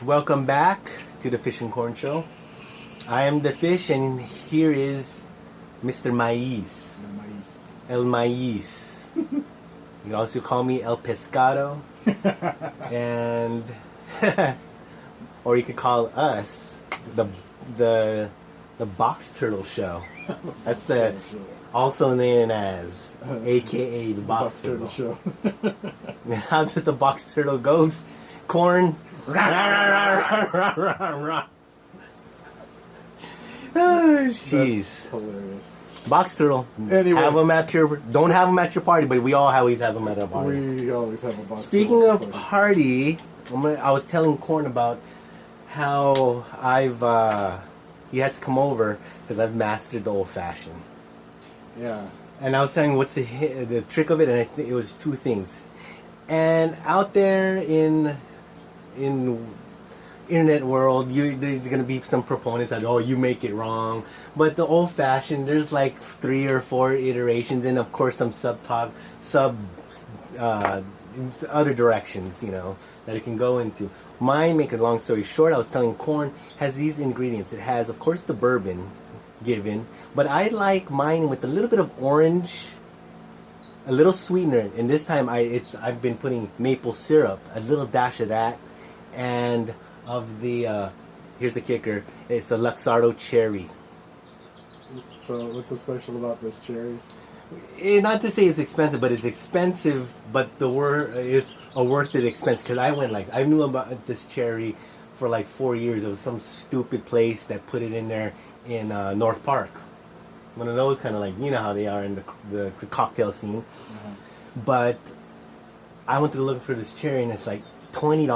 Welcome back to the Fish and Corn Show. I am the fish, and here is Mr. Maíz. El Maíz. You can also call me El Pescado. And or you could call us the box turtle show. That's the also known as AKA the box turtle show. How does the box turtle go? Corn. Oh, jeez. Hilarious. Box turtle. Anyway. Have them at your. Don't have them at your party, but we always have them at our party. We always have a box. Speaking of party, I was telling Corn about how he has to come over because I've mastered the old fashioned. Yeah. And I was telling him what's the trick of it, and I think it was two things. And out there in internet world, there's gonna be some proponents that you make it wrong, but the old fashioned, there's like 3 or 4 iterations, and of course some other directions, that it can go into. Mine, make a long story short, I was telling Corn, has these ingredients. It has, of course, the bourbon given, but I like mine with a little bit of orange, a little sweetener, and this time I've been putting maple syrup, a little dash of that, and of the here's the kicker, it's a Luxardo cherry. So what's so special about this cherry? Not to say it's expensive, but it's expensive, but the word is a worth it expense, because I knew about this cherry for like 4 years. It was some stupid place that put it in there in North Park. One of those kind of how they are in the cocktail scene. Uh-huh. But I went to look for this cherry, and it's like $20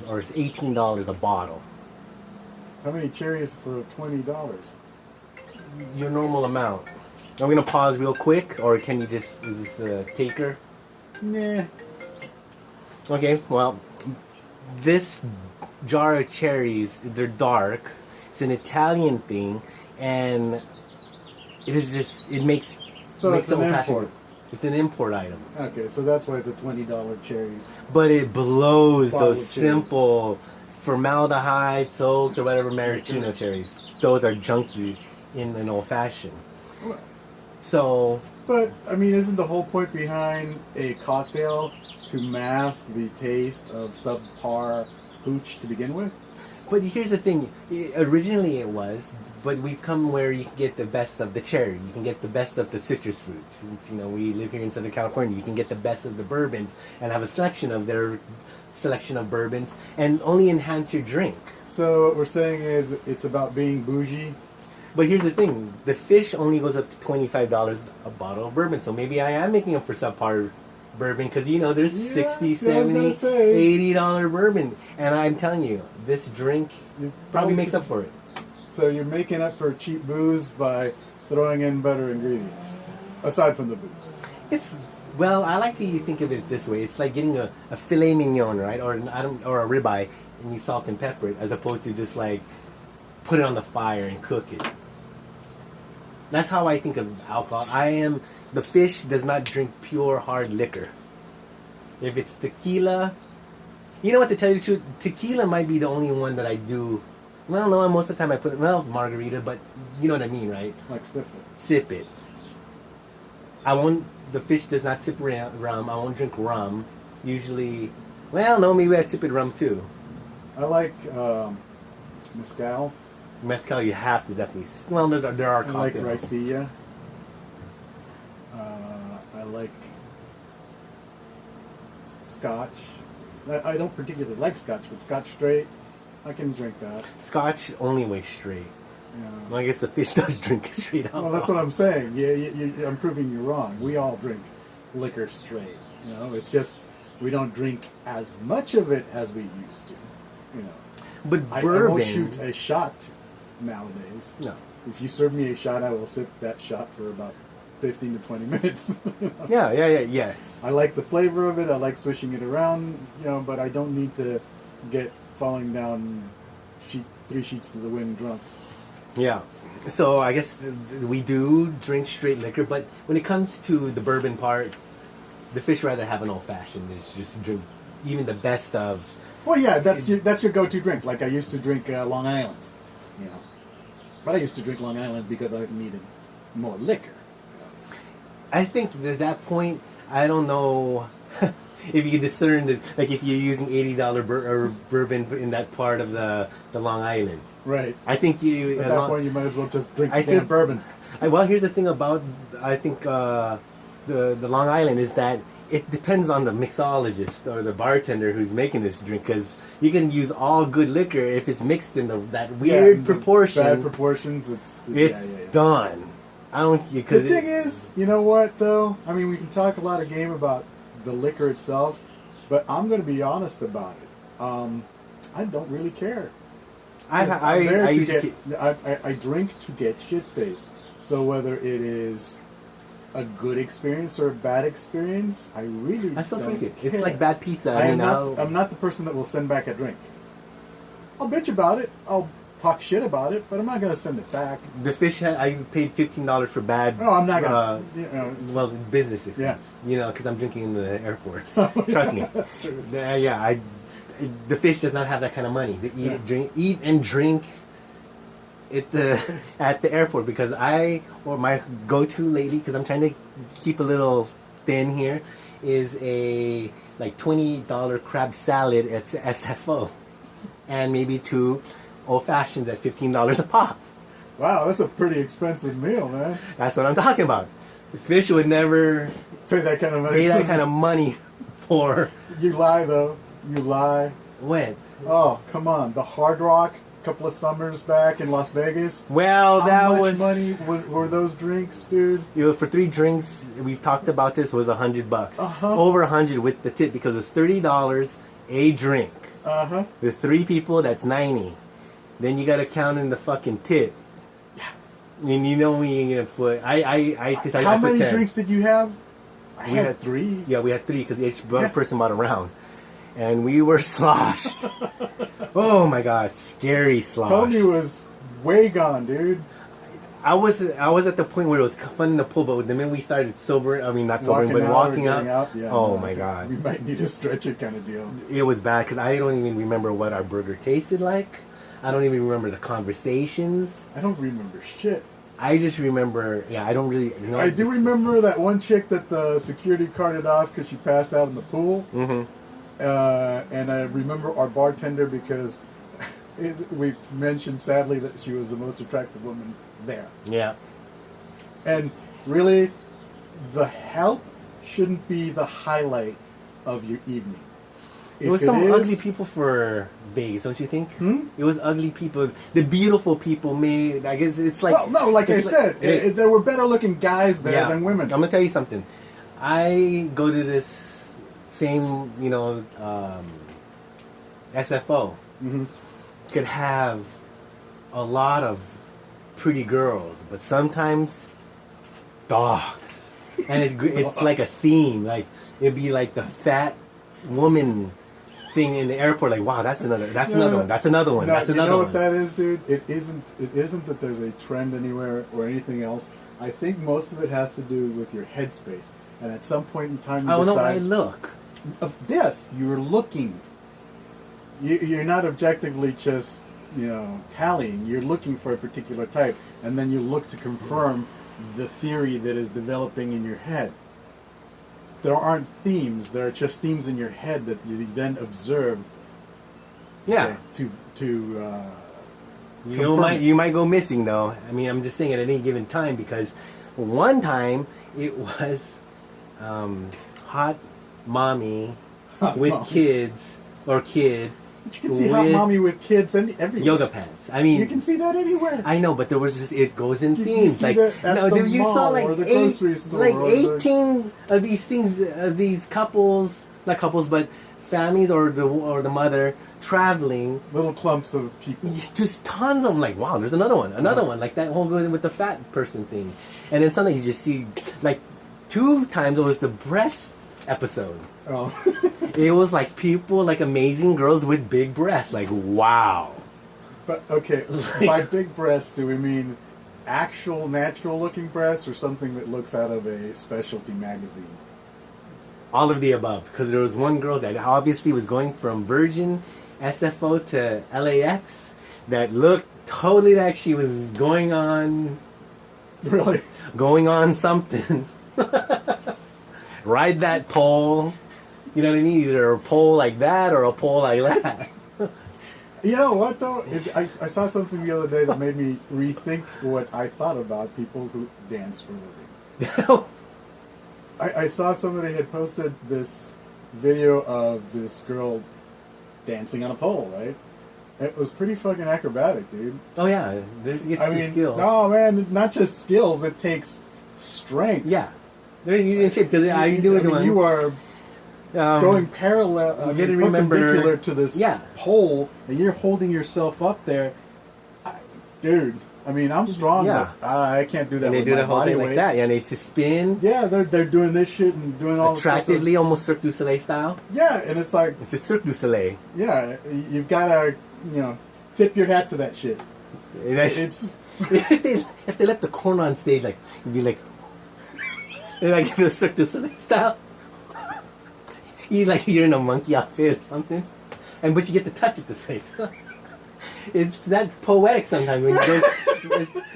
or it's $18 a bottle. How many cherries for $20? Your normal amount. I'm gonna pause real quick, or can you is this a taker? Nah. Okay, well, this jar of cherries, they're dark. It's an Italian thing, and it makes it's an import. It's an import item. Okay, so that's why it's a $20 cherry. But it blows Bottle those simple formaldehyde soaked or whatever maraschino cherries. Those are junky in an old fashioned. So. But I mean, isn't the whole point behind a cocktail to mask the taste of subpar hooch to begin with? But here's the thing. Originally it was, but we've come where you can get the best of the cherry. You can get the best of the citrus fruits. Since we live here in Southern California, you can get the best of the bourbons and have a selection of their selection of bourbons and only enhance your drink. So what we're saying is it's about being bougie. But here's the thing. The fish only goes up to $25 a bottle of bourbon. So maybe I am making up for subpar bourbon, because there's $60, $70, $80 bourbon, and I'm telling you, this drink probably makes up for it. So you're making up for cheap booze by throwing in better ingredients, aside from the booze. I like to think of it this way. It's like getting a filet mignon, right, or a ribeye, and you salt and pepper it, as opposed to just put it on the fire and cook it. That's how I think of alcohol. The fish does not drink pure hard liquor. If it's tequila, you know what, to tell you the truth, tequila might be the only one that I do. Well, no, most of the time I put margarita, but you know what I mean, right? Like sip it. Sip it. The fish does not sip rum. I won't drink rum. Usually, maybe I'd sip it rum too. I like mezcal. Mezcal, you have to definitely. Well, there are cocktails. I like raicilla. I like scotch. I don't particularly like scotch, but scotch straight, I can drink that. Scotch only way straight. Yeah. Well, I guess the fish does drink it straight out. Well, that's what I'm saying. Yeah, I'm proving you wrong. We all drink liquor straight. It's just we don't drink as much of it as we used to. But I bourbon. won't shoot a shot nowadays. No. If you serve me a shot, I will sip that shot for about 15 to 20 minutes. Yeah. I like the flavor of it. I like swishing it around, but I don't need to get falling down 3 sheets to the wind drunk. Yeah. So I guess we do drink straight liquor, but when it comes to the bourbon part, the fish rather have an old fashioned. It's just drink even the best of Well, yeah, that's your go-to drink. Like I used to drink Long Island's, you know, but I used to drink Long Island because I needed more liquor. I think at that point, I don't know if you can discern that, like if you're using $80 bourbon in that part of the Long Island. Right. I think you At that point, you might as well just drink the damn think bourbon. Well, here's the thing about I think the Long Island is that it depends on the mixologist or the bartender who's making this drink, because you can use all good liquor if it's mixed in that weird proportion. Bad proportions. It's done. I don't. The thing is, you know what though? I mean, we can talk a lot of game about the liquor itself, but I'm going to be honest about it. I don't really care. I drink to get shit faced. So whether it is a good experience or a bad experience, I really I still don't drink it. care. It's like bad pizza. I'm not the person that will send back a drink. I'll bitch about it. I'll talk shit about it, but I'm not going to send it back. The fish, I paid $15 for bad. No, I'm not going to. Well, business expense. Yeah. You know, because I'm drinking in the airport. Trust me. That's true. The fish does not have that kind of money to eat and drink at the airport, because my go-to lady, because I'm trying to keep a little thin here, is a like $28 crab salad at SFO, and maybe 2 old fashions at $15 a pop. Wow, that's a pretty expensive meal, man. That's what I'm talking about. The fish would never pay that kind of money. Pay that kind of money for. You lie though. You lie. When? Oh, come on. The Hard Rock, a couple of summers back in Las Vegas. Well, How much money were those drinks, dude? For 3 drinks, we've talked about this, was $100. Uh-huh. Over 100 with the tip, because it's $30 a drink. Uh-huh. With 3 people, that's 90. Then you got to count in the fucking tip. Yeah. And you know we ain't gonna put. How many drinks did you have? We had 3. Yeah, we had 3 because each person bought a round. And we were sloshed. Oh my god, scary slosh. Homie was way gone, dude. I was at the point where it was fun in the pool, but the minute we started walking out, yeah, oh my god. We might need a stretcher kind of deal. It was bad because I don't even remember what our burger tasted like. I don't even remember the conversations. I don't remember shit. I just remember, I don't really. I do remember that one chick that the security carted off because she passed out in the pool. Mm-hmm. And I remember our bartender because we mentioned sadly that she was the most attractive woman there. Yeah. And really, the help shouldn't be the highlight of your evening. It was ugly people for Vegas, don't you think? It was ugly people. The beautiful people made. I guess it's like. Well, no, like I said, there were better looking guys there than women. I'm gonna tell you something. I go to this same, SFO. Mm-hmm. Could have a lot of pretty girls, but sometimes dogs, and it's like a theme. Like it'd be like the fat woman thing in the airport. Like, wow, that's another one. That's another one. No, That's another you know one. what that is, dude? It isn't that there's a trend anywhere or anything else. I think most of it has to do with your headspace. And at some point in time, you decide. I look. Yes, you're looking. You're not objectively just tallying. You're looking for a particular type, and then you look to confirm the theory that is developing in your head. There aren't themes. There are just themes in your head that you then observe. Yeah. You might go missing though. I mean, I'm just saying at any given time, because one time it was hot mommy with kids or kid. But you can see hot mommy with kids everywhere. Yoga pants. I mean, you can see that anywhere. I know, but there was just it goes in you themes. Like you saw like or the grocery store, like 18 of these things, of these couples, not couples, but families or the mother traveling. Little clumps of people. Just tons of them. Like, wow, there's another one, like that whole going with the fat person thing, and then suddenly you just see like 2 times it was the breast episode. Oh. It was like people, like amazing girls with big breasts. Like, wow. But, okay, by big breasts, do we mean actual natural looking breasts or something that looks out of a specialty magazine? All of the above. Because there was one girl that obviously was going from virgin SFO to LAX that looked totally like she was going on Really? something. Ride that pole. You know what I mean? Either a pole like that or a pole like that. You know what though? I saw something the other day that made me rethink what I thought about people who dance for a living. I saw somebody had posted this video of this girl dancing on a pole, right? It was pretty fucking acrobatic, dude. Oh yeah, this gets some skills. No man, not just skills. It takes strength. Yeah, they're using shit because I do it. You are going parallel, you gotta remember, perpendicular to this pole, and you're holding yourself up there, dude. I mean, I'm strong, but I can't do that. And they with do my the whole body thing weight. like that. Yeah, and they spin. Yeah, they're doing this shit and doing all attractively, almost Cirque du Soleil style. Yeah, and it's like it's a Cirque du Soleil. Yeah, you've got to, tip your hat to that shit. It's if they let the corn on stage, like you'd be like if it's Cirque du Soleil style. You're in a monkey outfit or something, but you get to touch it this way. It's that poetic sometimes when you go.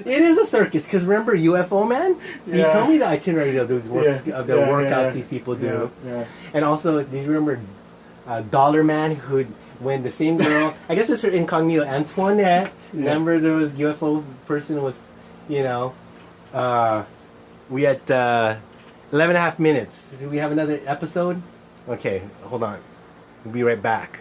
It is a circus because remember UFO man? He told me the itinerary of those workouts these people do. And also, do you remember Dollar Man who when the same girl? I guess it's her incognito Antoinette. Remember there was UFO person was, we had 11.5 minutes. Do we have another episode? Okay, hold on. We'll be right back.